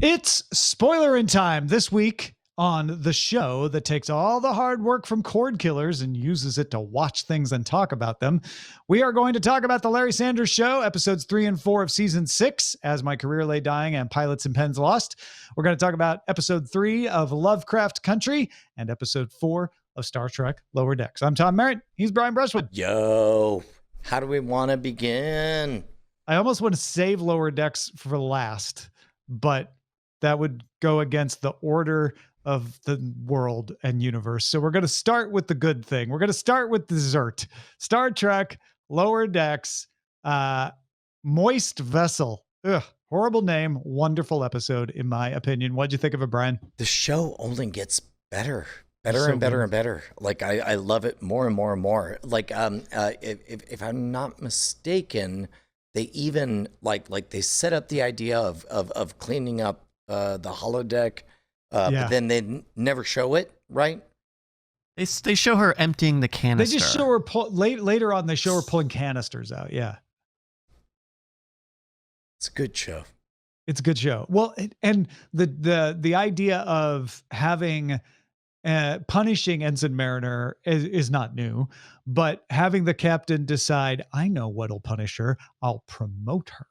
It's Spoilerin time this week on the show that takes all the hard work from cord killers and uses it to watch things and talk about them. We are going to talk about The Larry Sanders Show, episodes 3 and 4 of season 6, As My Career Lay Dying and Pilots and Pens Lost. We're going to talk about episode 3 of Lovecraft Country and episode 4 of Star Trek Lower Decks. I'm Tom Merritt. He's Brian Brushwood. Yo, how do we want to begin? I almost want to save Lower Decks for last, but that would go against the order of the world and universe. So we're going to start with the good thing. We're going to start with dessert. Star Trek Lower Decks, Moist Vessel. Ugh, horrible name. Wonderful episode, in my opinion. What'd you think of it, Brian? The show only gets better and better. Like I love it more and more and more. Like if I'm not mistaken, they even like they set up the idea of cleaning up the holodeck, but then they never show it, right? They show her emptying the canister. They just show her later on. They show her pulling canisters out. Yeah, it's a good show. It's a good show. Well, and the idea of having punishing Ensign Mariner is not new, but having the captain decide, I know what'll punish her. I'll promote her.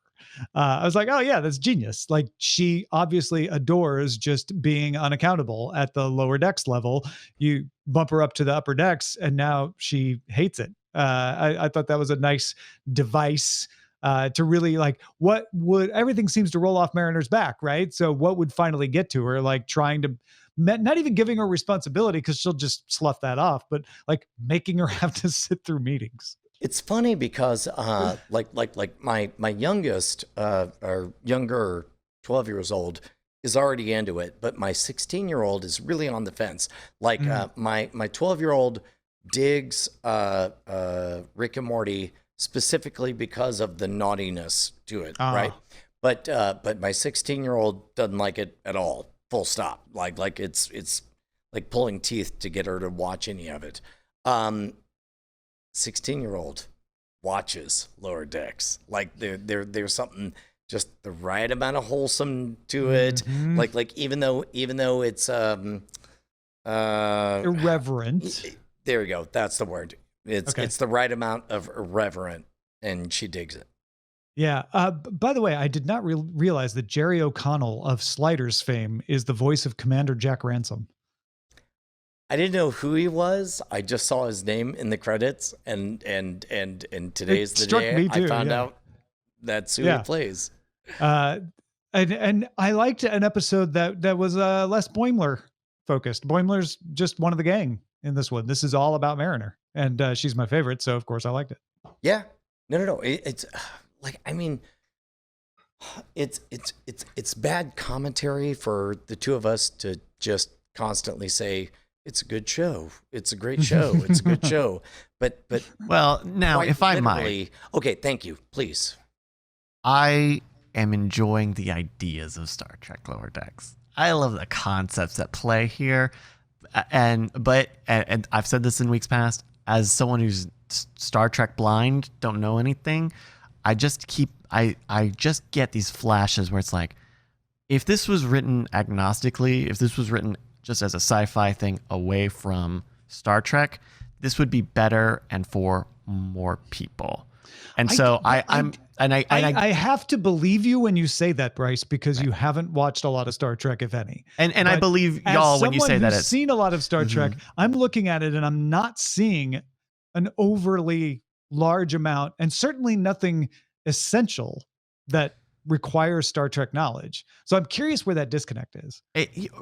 I was like, oh yeah, that's genius. Like, she obviously adores just being unaccountable at the lower decks level. You bump her up to the upper decks and now she hates it. I thought that was a nice device to really everything seems to roll off Mariner's back, right? So what would finally get to her? Like trying to, not even giving her responsibility because she'll just slough that off, but like making her have to sit through meetings. It's funny because like my youngest or younger 12 years old is already into it, but my 16-year-old is really on the fence. Like my 12-year-old digs Rick and Morty specifically because of the naughtiness to it, right? But my 16-year-old doesn't like it at all. Full stop. Like it's like pulling teeth to get her to watch any of it. 16-year-old watches Lower Decks. Like there's something just the right amount of wholesome to it. Mm-hmm. Like even though it's irreverent. There we go. That's the word. It's the right amount of irreverent, and she digs it. Yeah. By the way, I did not realize that Jerry O'Connell of Sliders fame is the voice of Commander Jack Ransom. I didn't know who he was. I just saw his name in the credits, and today's the day I found out that's who he plays. And I liked an episode that was less Boimler focused. Boimler's just one of the gang in this one. This is all about Mariner, and she's my favorite, so of course I liked it. Yeah. No. It's like, I mean, it's bad commentary for the two of us to just constantly say, it's a good show. It's a great show. It's a good show. But well, now if I might. Okay, thank you. Please. I am enjoying the ideas of Star Trek Lower Decks. I love the concepts at play here. And I've said this in weeks past, as someone who's Star Trek blind, don't know anything, I just get these flashes where it's like, if this was written agnostically, if this was written just as a sci-fi thing away from Star Trek, this would be better and for more people. And so I have to believe you when you say that, Bryce, because you haven't watched a lot of Star Trek, if any. And I believe y'all when you say that. I've seen a lot of Star Trek. I'm looking at it and I'm not seeing an overly large amount, and certainly nothing essential that requires Star Trek knowledge. So I'm curious where that disconnect is.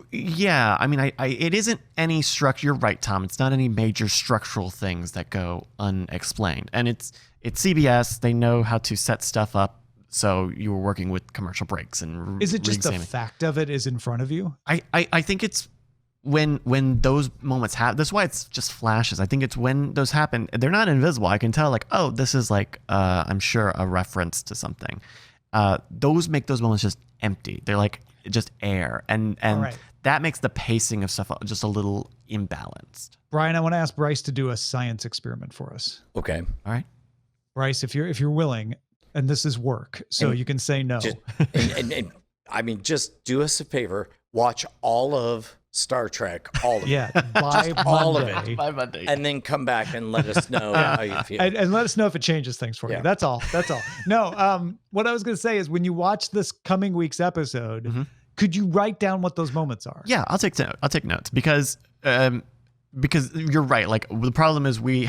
Yeah, I mean, it isn't any structure. You're right, Tom. It's not any major structural things that go unexplained. And it's CBS. They know how to set stuff up. So you were working with commercial breaks and is it just the fact of it is in front of you? I think it's when those moments happen. That's why it's just flashes. I think it's when those happen. They're not invisible. I can tell, like, oh, this is like I'm sure a reference to something. Those make those moments just empty. They're like just air, and that makes the pacing of stuff just a little imbalanced. Brian, I want to ask Bryce to do a science experiment for us. Okay. All right. Bryce, if you're willing, and this is work, so you can say no. And I mean, just do us a favor, watch all of Star Trek, all of it, Yeah, by all of Monday. it, By Monday. and then come back and let us know how you feel. And let us know if it changes things for you. Yeah. That's all. That's all. No, what I was going to say is when you watch this coming week's episode, could you write down what those moments are? Yeah, I'll take notes because you're right. Like the problem is we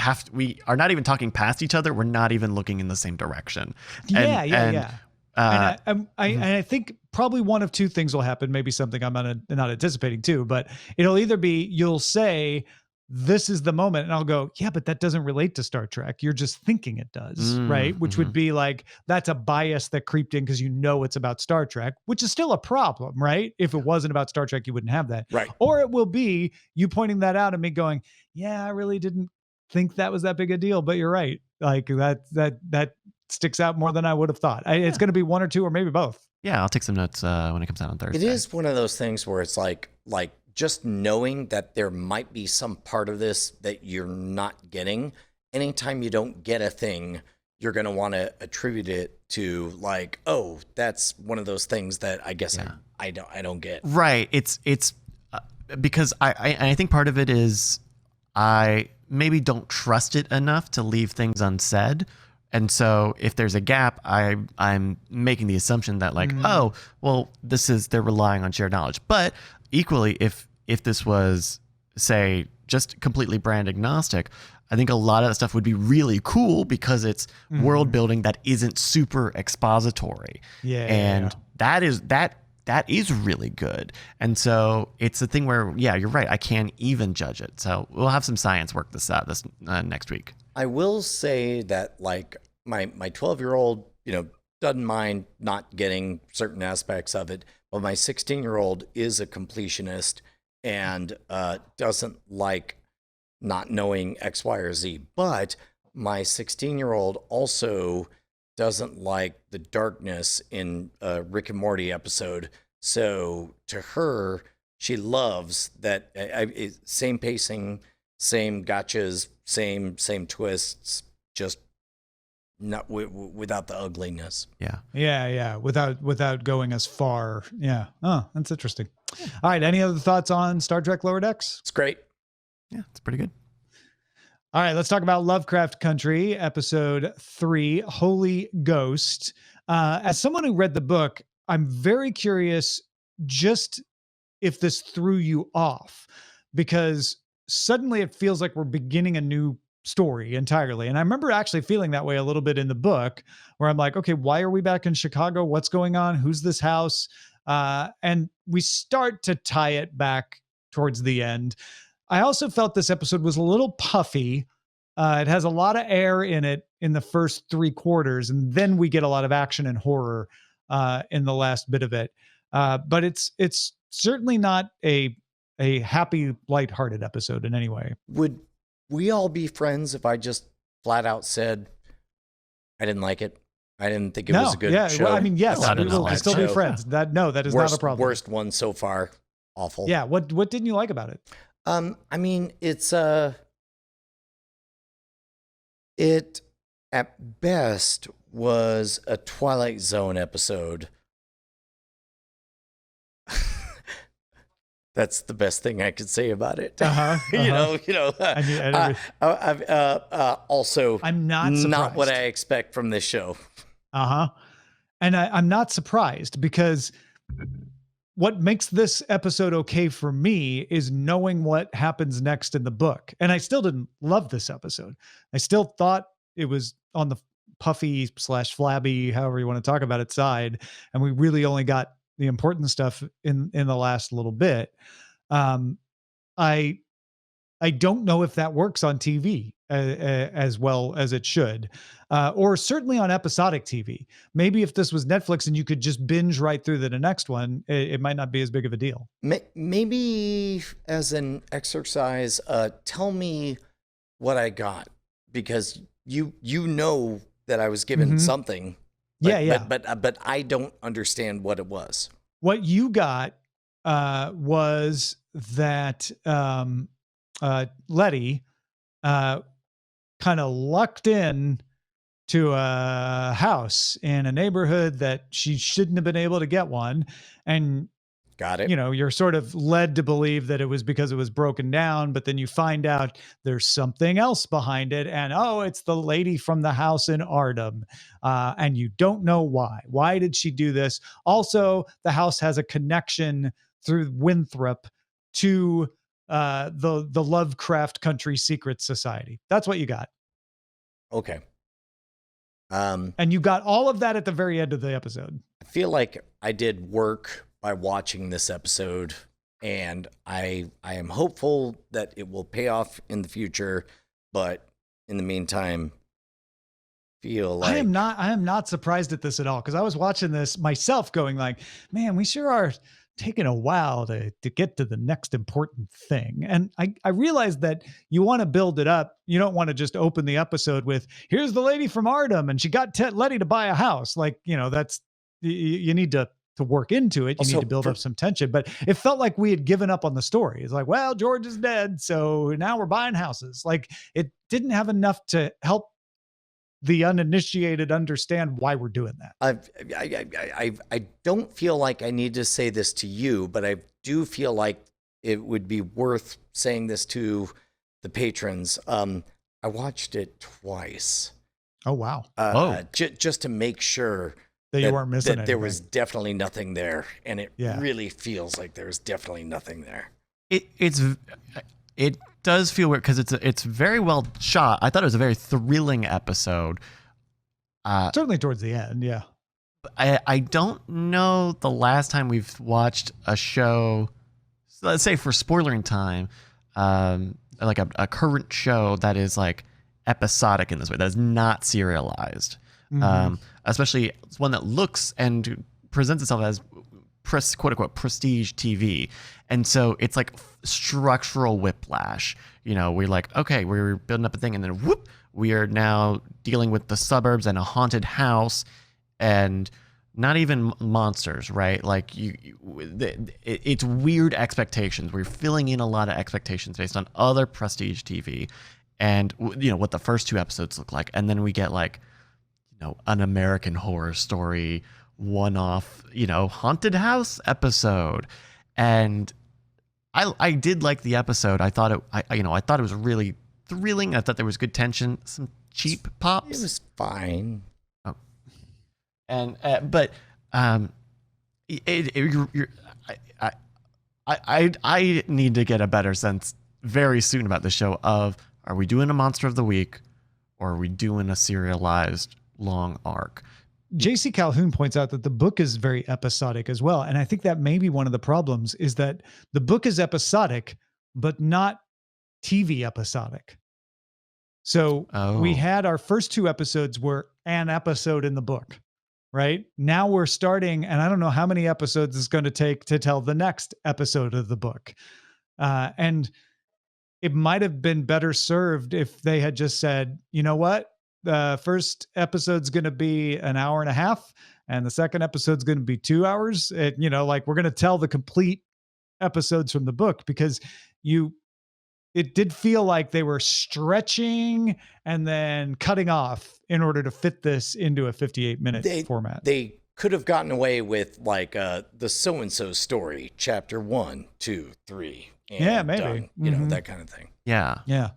are not even talking past each other. We're not even looking in the same direction. Yeah. And I think probably one of two things will happen. Maybe something I'm not anticipating too, but it'll either be you'll say, this is the moment. And I'll go, yeah, but that doesn't relate to Star Trek. You're just thinking it does, right? Which would be like, that's a bias that creeped in because you know it's about Star Trek, which is still a problem, right? If it wasn't about Star Trek, you wouldn't have that. Right. Or it will be you pointing that out and me going, yeah, I really didn't think that was that big a deal, but you're right. Like that sticks out more than I would have thought. It's going to be one or two or maybe both. Yeah, I'll take some notes when it comes out on Thursday. It is one of those things where it's like just knowing that there might be some part of this that you're not getting. Anytime you don't get a thing, you're going to want to attribute it to like, oh, that's one of those things that I guess I don't get. Right. It's because I think part of it is I maybe don't trust it enough to leave things unsaid. And so if there's a gap, I'm making the assumption that like, oh, well, they're relying on shared knowledge. But equally, if this was, say, just completely brand agnostic, I think a lot of that stuff would be really cool because it's world building that isn't super expository. Yeah. And that is really good. And so it's a thing where, yeah, you're right. I can't even judge it. So we'll have some science work this out this next week. I will say that like my 12-year-old, doesn't mind not getting certain aspects of it, but my 16-year-old is a completionist and doesn't like not knowing X, Y, or Z. But my 16-year-old also doesn't like the darkness in a Rick and Morty episode. So to her, she loves that same pacing, same gotchas, same twists, just not without the ugliness. Yeah. Without going as far. Yeah. Oh, that's interesting. All right. Any other thoughts on Star Trek Lower Decks? It's great. Yeah, it's pretty good. All right, let's talk about Lovecraft Country, episode 3, Holy Ghost. As someone who read the book, I'm very curious just if this threw you off, because suddenly it feels like we're beginning a new story entirely. And I remember actually feeling that way a little bit in the book, where I'm like, okay, why are we back in Chicago? What's going on? Who's this house? And we start to tie it back towards the end. I also felt this episode was a little puffy. It has a lot of air in it in the first 3/4, and then we get a lot of action and horror in the last bit of it. But it's certainly not a happy, lighthearted episode in any way. Would we all be friends if I just flat out said I didn't like it? I didn't think it was a good show. Well, I mean, yes, Not we will an still be show. friends. That is not a problem. Worst one so far. Awful. Yeah. What didn't you like about it? I mean, it's it at best was a Twilight Zone episode. That's the best thing I could say about it. Also, I'm not surprised. Not what I expect from this show. And I'm not surprised, because what makes this episode okay for me is knowing what happens next in the book. And I still didn't love this episode. I still thought it was on the puffy / flabby, however you want to talk about it, side. And we really only got the important stuff in the last little bit. I don't know if that works on TV as well as it should, or certainly on episodic TV. Maybe if this was Netflix and you could just binge right through to the next one, it might not be as big of a deal. Maybe as an exercise, tell me what I got, because you know that I was given something. But I don't understand what it was. What you got was that Letty kind of lucked in to a house in a neighborhood that she shouldn't have been able to get one. And Got it. you're sort of led to believe that it was because it was broken down, but then you find out there's something else behind it. And oh, it's the lady from the house in Ardham. And you don't know why. Why did she do this? Also, the house has a connection through Winthrop to the Lovecraft Country Secret Society. That's what you got. Okay. And you got all of that at the very end of the episode. I feel like I did work by watching this episode, and I am hopeful that it will pay off in the future, but in the meantime, feel like I am not surprised at this at all, because I was watching this myself going like, man, we sure are taking a while to get to the next important thing. And I realized that you want to build it up. You don't want to just open the episode with, here's the lady from Ardham and she got Letty to buy a house. Like, that's, you need to work into it. You Also, need to build up some tension, but it felt like we had given up on the story. It's like, well, George is dead, so now we're buying houses. Like, it didn't have enough to help the uninitiated understand why we're doing that. I don't feel like I need to say this to you, but I do feel like it would be worth saying this to the patrons. I watched it twice. Oh, wow. Just to make sure that you weren't missing that anything. there was definitely nothing there, and it really feels like there's definitely nothing there. It does feel weird because it's very well shot. I thought it was a very thrilling episode. Certainly towards the end, yeah. I don't know the last time we've watched a show, let's say for Spoilerin time, like a current show that is like episodic in this way, that is not serialized. Especially one that looks and presents itself as quote unquote prestige TV. And so it's like structural whiplash. We're like, okay, we're building up a thing, and then whoop, we are now dealing with the suburbs and a haunted house and not even monsters, right? Like it's weird expectations. We're filling in a lot of expectations based on other prestige TV and what the first two episodes look like. And then we get like, an American Horror Story one-off, haunted house episode. And I did like the episode. I thought it was really thrilling. I thought there was good tension, some cheap pops. It was fine. Oh. And but I need to get a better sense very soon about the show of, are we doing a Monster of the Week or are we doing a serialized long arc? J.C. Calhoun points out that the book is very episodic as well. And I think that may be one of the problems, is that the book is episodic, but not TV episodic. So we had our first two episodes were an episode in the book, right? Now we're starting, and I don't know how many episodes it's going to take to tell the next episode of the book. And it might have been better served if they had just said, you know what? The first episode's going to be an hour and a half, and the second episode's going to be 2 hours. We're going to tell the complete episodes from the book, because it did feel like they were stretching and then cutting off in order to fit this into a 58-minute format. They could have gotten away with like the so-and-so story, chapter 1, 2, 3. And maybe. done, that kind of thing. Yeah.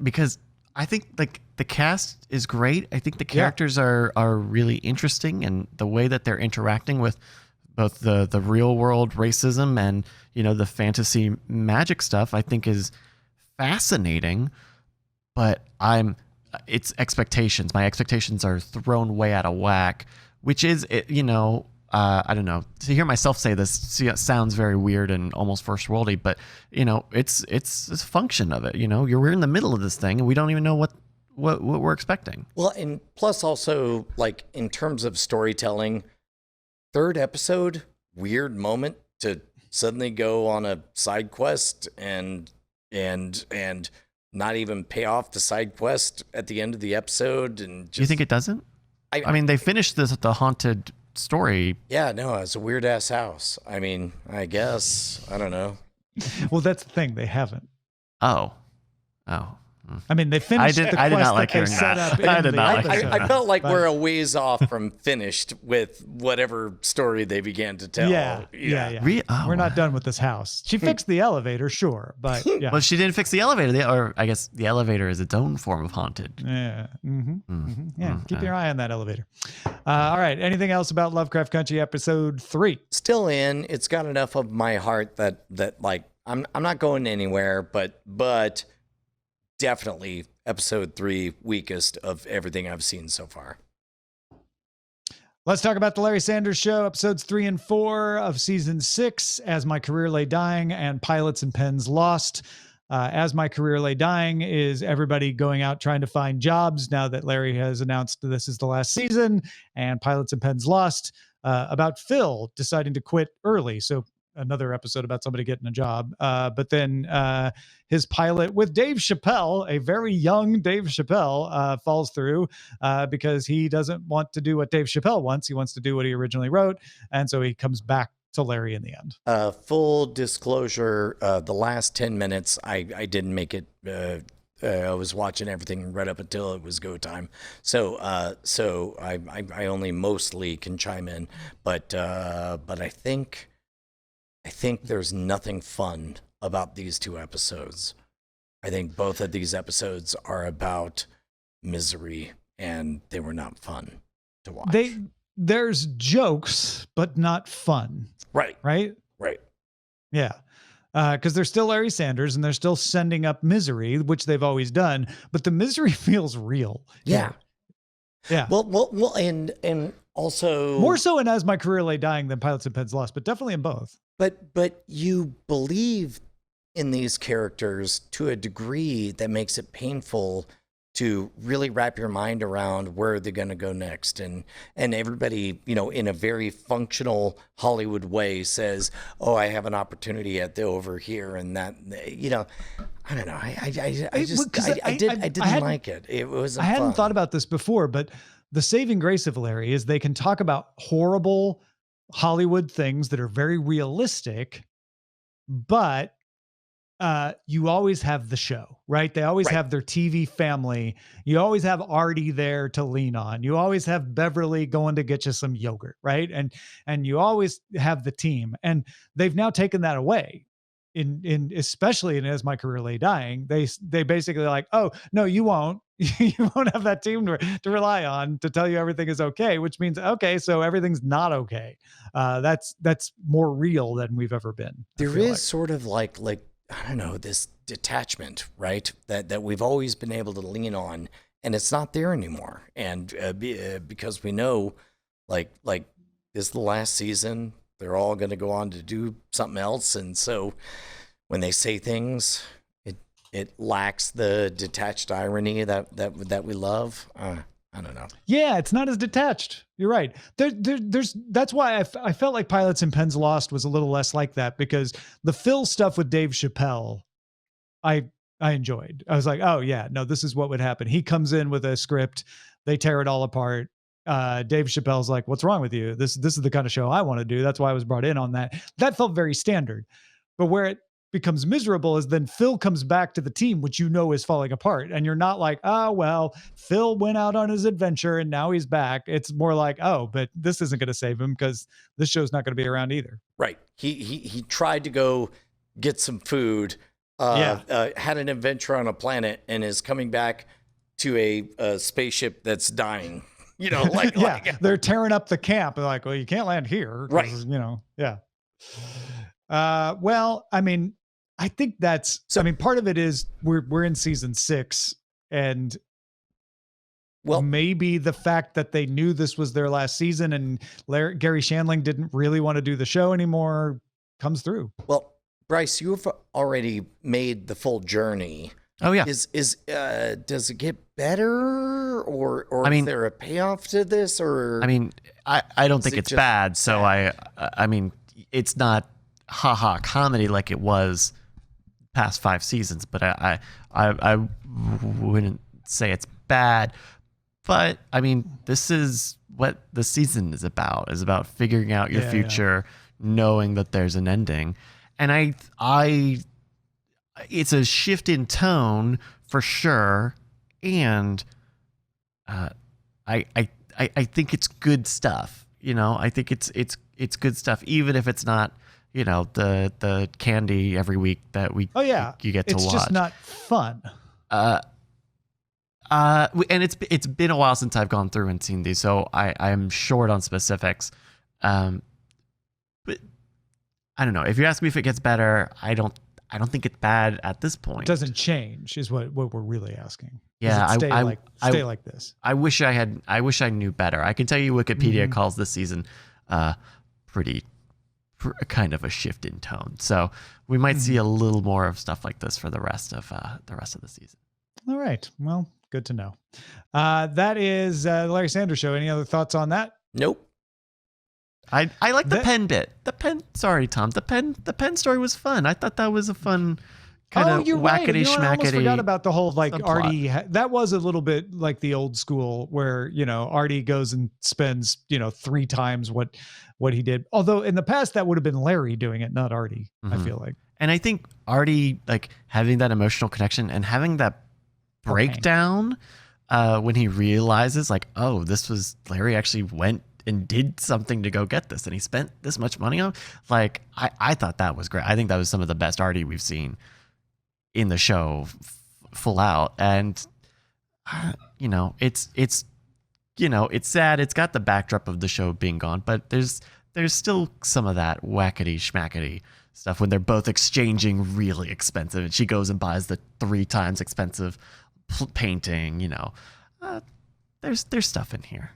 Because I think like the cast is great. I think the characters are really interesting, and the way that they're interacting with both the real world racism and the fantasy magic stuff, I think is fascinating. But it's expectations. My expectations are thrown way out of whack, which is I don't know. To hear myself say this sounds very weird and almost first worldy, but it's a function of it. We're in the middle of this thing, and we don't even know what we're expecting. Well, and plus also, like, in terms of storytelling, third episode, weird moment to suddenly go on a side quest and not even pay off the side quest at the end of the episode. And Do you think it doesn't? I mean, they finished the haunted story. Yeah, no, it's a weird ass house. I mean, I guess, I don't know. Well, that's the thing. They haven't. Oh. I mean, they finished the I did quest not like that they hearing set that. up in I did the not like episode. I felt like But- we're a ways off from finished with whatever story they began to tell. Yeah. We're not done with this house. She fixed the elevator, sure, but yeah. Well, she didn't fix the elevator, or I guess the elevator is its own form of haunted. Yeah. Yeah. Keep your eye on that elevator. All right. Anything else about Lovecraft Country episode 3? Still in. It's got enough of my heart that like I'm not going anywhere, but definitely episode 3 weakest of everything I've seen so far. Let's talk about the Larry Sanders Show, episodes 3 and 4 of season 6, As My Career Lay Dying and Pilots and Pens Lost. As My Career Lay Dying is everybody going out trying to find jobs now that Larry has announced this is the last season, and Pilots and Pens Lost about Phil deciding to quit early. So another episode about somebody getting a job. But then his pilot with Dave Chappelle, a very young Dave Chappelle, falls through because he doesn't want to do what Dave Chappelle wants. He wants to do what he originally wrote. And so he comes back to Larry in the end. Full disclosure, the last 10 minutes, I didn't make it. I was watching everything right up until it was go time. So I only mostly can chime in, but I think there's nothing fun about these 2 episodes. I think both of these episodes are about misery, and they were not fun to watch. There's jokes, but not fun. Right. Yeah. Because they're still Larry Sanders and they're still sending up misery, which they've always done, but the misery feels real. Yeah. Yeah. Well, and also more so in As My Career Lay Dying than Pilots and Pens Lost, but definitely in both. But you believe in these characters to a degree that makes it painful to really wrap your mind around where they're going to go next. And everybody, in a very functional Hollywood way says, oh, I have an opportunity over here. And that, I don't know. I didn't like it. It wasn't I hadn't fun. thought about this before, but the saving grace of Larry is they can talk about horrible Hollywood things that are very realistic, but you always have the show, right? They always have their TV family. You always have Artie there to lean on. You always have Beverly going to get you some yogurt, right? And you always have the team. And they've now taken that away. In especially in As My Career Lay Dying, they basically like, oh no, you won't. You won't have that team to rely on to tell you everything is okay, which means okay, so everything's not okay. That's more real than we've ever been. There is sort of like I don't know, this detachment, right? That we've always been able to lean on, and it's not there anymore. And because we know, like this is the last season, they're all going to go on to do something else, and so when they say things, it lacks the detached irony that we love. I don't know. Yeah, it's not as detached. You're right. There's that's why I felt like Pilots and Pens Lost was a little less like that, because the Phil stuff with Dave Chappelle, I enjoyed. I was like, oh yeah, no, this is what would happen. He comes in with a script, they tear it all apart. Dave Chappelle's like, what's wrong with you? This is the kind of show I want to do. That's why I was brought in on that. That felt very standard. But where it becomes miserable is then Phil comes back to the team, which is falling apart. And you're not like, oh, well, Phil went out on his adventure and now he's back. It's more like, oh, but this isn't going to save him because this show's not going to be around either. Right. He tried to go get some food, had an adventure on a planet, and is coming back to a spaceship that's dying. They're tearing up the camp. They're like, well, you can't land here. Right. Yeah. Well, I mean, I think that's, part of it is we're in season 6, and maybe the fact that they knew this was their last season and Gary Shandling didn't really want to do the show anymore comes through. Well, Bryce, you've already made the full journey. Oh yeah. Does it get better, or is there a payoff to this, or? I don't think it's bad. So it's not haha comedy like it was past 5 seasons, but I wouldn't say it's bad. But this is what the season is about figuring out your future, knowing that there's an ending. And it's a shift in tone for sure, and I think it's good stuff. I think it's good stuff, even if it's not the candy every week that we you get to watch. It's just not fun. And it's been a while since I've gone through and seen these, so I'm short on specifics. But I don't know. If you ask me if it gets better, I don't think it's bad at this point. It doesn't change, is what we're really asking. Yeah, stay like this. I wish I knew better. I can tell you, Wikipedia calls this season pretty kind of a shift in tone. So we might see a little more of stuff like this for the rest of the season. All right. Well, good to know. That is the Larry Sanders Show. Any other thoughts on that? Nope. I like the pen bit. Sorry, Tom. The pen story was fun. I thought that was a fun kind of wackety right. schmackety. I almost forgot about the whole subplot. Artie. That was a little bit like the old school where Artie goes and spends 3 times what he did. Although in the past that would have been Larry doing it, not Artie. I feel like. And I think Artie having that emotional connection and having that breakdown when he realizes oh, this was Larry actually went and did something to go get this, and he spent this much money on. I thought that was great. I think that was some of the best Artie we've seen in the show, full out. And it's sad. It's got the backdrop of the show being gone, but there's still some of that wackety schmackety stuff when they're both exchanging really expensive, and she goes and buys the 3 times expensive painting. There's stuff in here.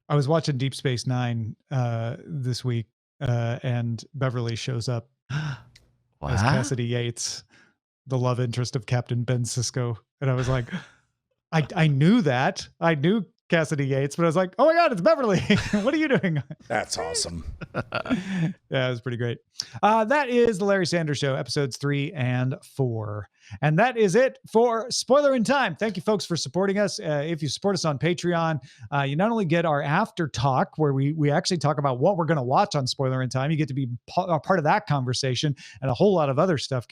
I was watching Deep Space Nine this week, and Beverly shows up as Cassidy Yates, the love interest of Captain Ben Sisko, and I was like, I knew that. I knew Cassidy Yates, but I was like, oh my God, it's Beverly. What are you doing? That's awesome. Yeah, it was pretty great. That is the Larry Sanders Show, episodes 3 and 4. And that is it for Spoilerin Time. Thank you, folks, for supporting us. If you support us on Patreon, you not only get our after talk, where we actually talk about what we're going to watch on Spoilerin Time. You get to be a part of that conversation, and a whole lot of other stuff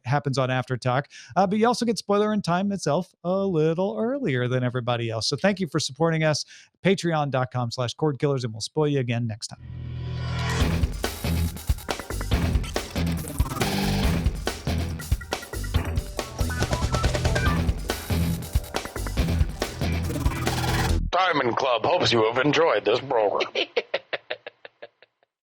happens on after talk. But you also get Spoilerin Time itself a little earlier than everybody else. So thank you for supporting us. Patreon.com/Cord Killers, and we'll spoil you again next time. Diamond Club hopes you have enjoyed this program.